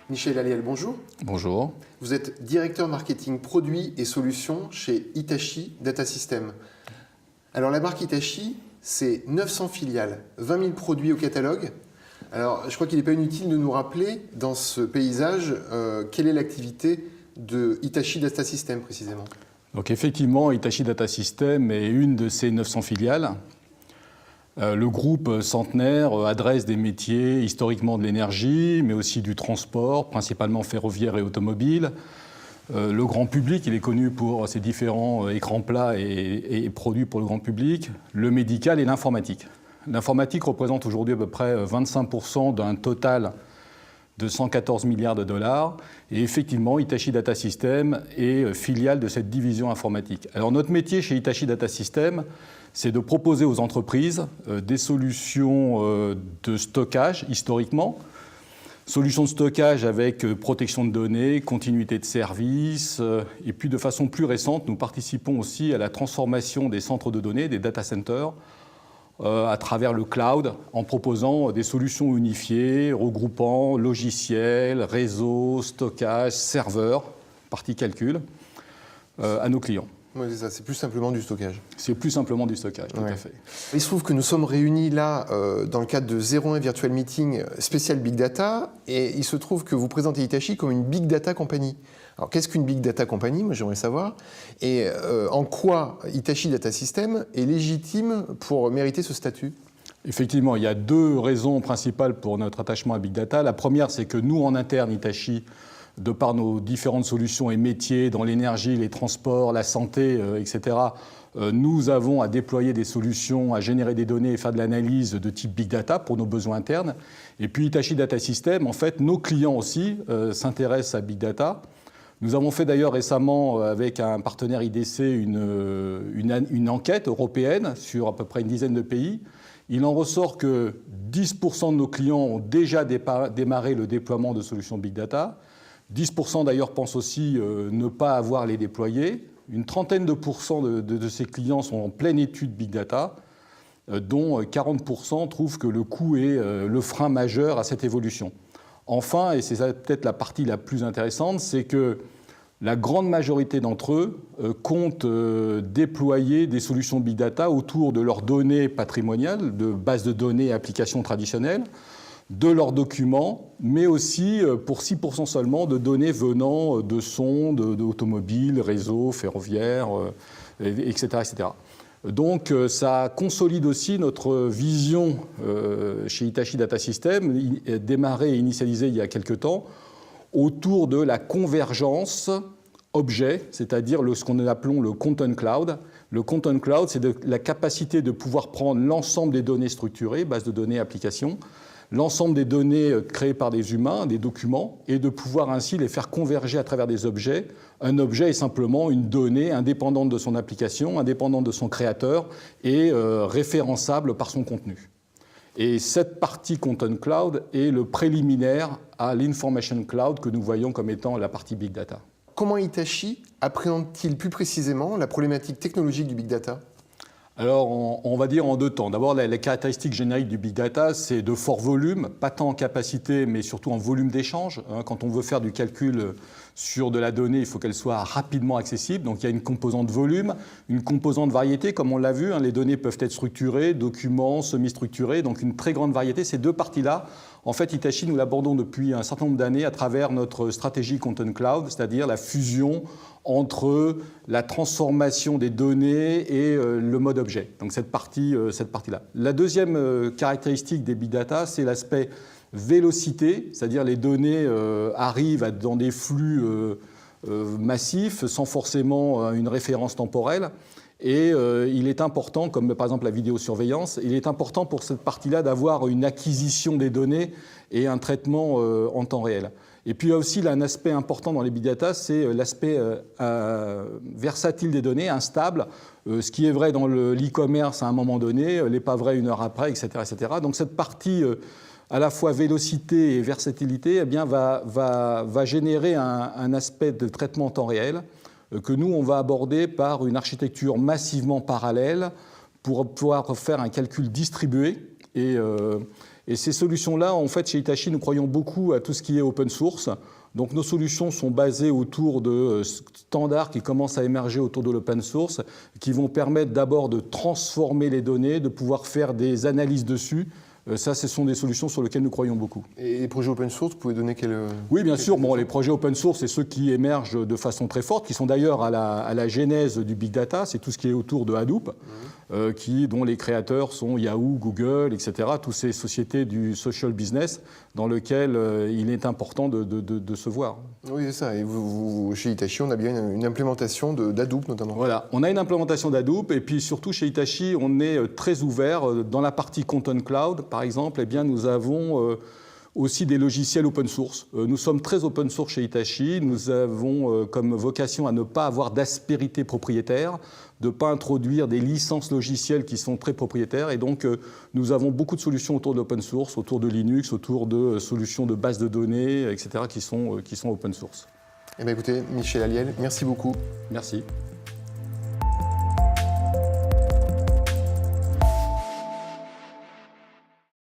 Michel Aliel, bonjour. Bonjour. Vous êtes directeur marketing produits et solutions chez Hitachi Data Systems. Alors la marque Hitachi, c'est 900 filiales, 20 000 produits au catalogue. Alors je crois qu'il n'est pas inutile de nous rappeler dans ce paysage quelle est l'activité de Hitachi Data Systems précisément. Donc effectivement, Hitachi Data Systems est une de ces 900 filiales. Le groupe centenaire adresse des métiers historiquement de l'énergie, mais aussi du transport, principalement ferroviaire et automobile. Le grand public, il est connu pour ses différents écrans plats et produits pour le grand public, le médical et l'informatique. L'informatique représente aujourd'hui à peu près 25% d'un total de 114 milliards de dollars. Et effectivement, Hitachi Data Systems est filiale de cette division informatique. Alors notre métier chez Hitachi Data Systems, c'est de proposer aux entreprises des solutions de stockage historiquement, solutions de stockage avec protection de données, continuité de service, et puis de façon plus récente, nous participons aussi à la transformation des centres de données, des data centers, à travers le cloud, en proposant des solutions unifiées, regroupant logiciels, réseaux, stockage, serveurs, partie calcul, à nos clients. Oui, c'est ça, c'est plus simplement du stockage. C'est plus simplement du stockage, tout à fait. Il se trouve que nous sommes réunis là dans le cadre de 01 Virtual Meeting spécial Big Data, et il se trouve que vous présentez Hitachi comme une Big Data Company. Alors qu'est-ce qu'une Big Data Company? Moi j'aimerais savoir. Et en quoi Hitachi Data Systems est légitime pour mériter ce statut? Effectivement, il y a deux raisons principales pour notre attachement à Big Data. La première, c'est que nous, en interne, Hitachi, de par nos différentes solutions et métiers dans l'énergie, les transports, la santé, etc., nous avons à déployer des solutions, à générer des données et faire de l'analyse de type Big Data pour nos besoins internes. Et puis Hitachi Data Systems, en fait, nos clients aussi s'intéressent à Big Data. Nous avons fait d'ailleurs récemment, avec un partenaire IDC, une enquête européenne sur à peu près une dizaine de pays. Il en ressort que 10% de nos clients ont déjà démarré le déploiement de solutions Big Data. 10% d'ailleurs pensent aussi ne pas avoir les déployer. Une trentaine de ces clients sont en pleine étude Big Data, dont 40% trouvent que le coût est le frein majeur à cette évolution. Enfin, et c'est peut-être la partie la plus intéressante, c'est que la grande majorité d'entre eux comptent déployer des solutions Big Data autour de leurs données patrimoniales, de bases de données et applications traditionnelles, de leurs documents, mais aussi pour 6% seulement de données venant de sondes, d'automobiles, réseaux, ferroviaires, etc., etc. Donc ça consolide aussi notre vision chez Hitachi Data Systems, démarrée et initialisée il y a quelque temps, autour de la convergence objet, c'est-à-dire ce qu'on appelons le Content Cloud. Le Content Cloud, c'est la capacité de pouvoir prendre l'ensemble des données structurées, bases de données, applications, l'ensemble des données créées par des humains, des documents, et de pouvoir ainsi les faire converger à travers des objets. Un objet est simplement une donnée indépendante de son application, indépendante de son créateur et référençable par son contenu. Et cette partie Content Cloud est le préliminaire à l'Information Cloud que nous voyons comme étant la partie Big Data. Comment Hitachi appréhende-t-il plus précisément la problématique technologique du Big Data? Alors, on va dire en deux temps. D'abord, les caractéristiques génériques du Big Data, c'est de fort volume, pas tant en capacité, mais surtout en volume d'échange. Quand on veut faire du calcul sur de la donnée, il faut qu'elle soit rapidement accessible. Donc, il y a une composante volume, une composante variété, comme on l'a vu. Les données peuvent être structurées, documents, semi-structurés, donc une très grande variété. Ces deux parties-là, en fait, Hitachi, nous l'abordons depuis un certain nombre d'années à travers notre stratégie Content Cloud, c'est-à-dire la fusion entre la transformation des données et le mode objet. Donc cette partie-là. La deuxième caractéristique des Big Data, c'est l'aspect vélocité, c'est-à-dire les données arrivent dans des flux massifs sans forcément une référence temporelle. Et il est important, comme par exemple la vidéosurveillance, il est important pour cette partie-là d'avoir une acquisition des données et un traitement en temps réel. Et puis il y a aussi là, un aspect important dans les Big Data, c'est l'aspect versatile des données, instable. Ce qui est vrai dans l'e-commerce à un moment donné, n'est pas vrai une heure après, etc., etc. Donc cette partie à la fois vélocité et versatilité eh bien, va générer un aspect de traitement en temps réel que nous, on va aborder par une architecture massivement parallèle pour pouvoir faire un calcul distribué et Et ces solutions-là, en fait, chez Hitachi, nous croyons beaucoup à tout ce qui est open source. Donc nos solutions sont basées autour de standards qui commencent à émerger autour de l'open source, qui vont permettre d'abord de transformer les données, de pouvoir faire des analyses dessus. Ça, ce sont des solutions sur lesquelles nous croyons beaucoup. Et les projets open source, vous pouvez donner quel... Oui, bien sûr. Bon, les projets open source, c'est ceux qui émergent de façon très forte, qui sont d'ailleurs à la genèse du big data. C'est tout ce qui est autour de Hadoop, dont les créateurs sont Yahoo, Google, etc. Toutes ces sociétés du social business dans lesquelles il est important de se voir. Oui, c'est ça. Et chez Hitachi, on a bien une implémentation d'Hadoop notamment. Voilà, on a une implémentation d'Hadoop et puis surtout chez Hitachi, on est très ouvert. Dans la partie Content Cloud, par exemple, eh bien, nous avons aussi des logiciels open source. Nous sommes très open source chez Hitachi. Nous avons comme vocation à ne pas avoir d'aspérité propriétaire, de ne pas introduire des licences logicielles qui sont très propriétaires. Et donc, nous avons beaucoup de solutions autour de l'open source, autour de Linux, autour de solutions de bases de données, etc., qui sont open source. Eh bien, écoutez, Michel Aliel, merci beaucoup. Merci.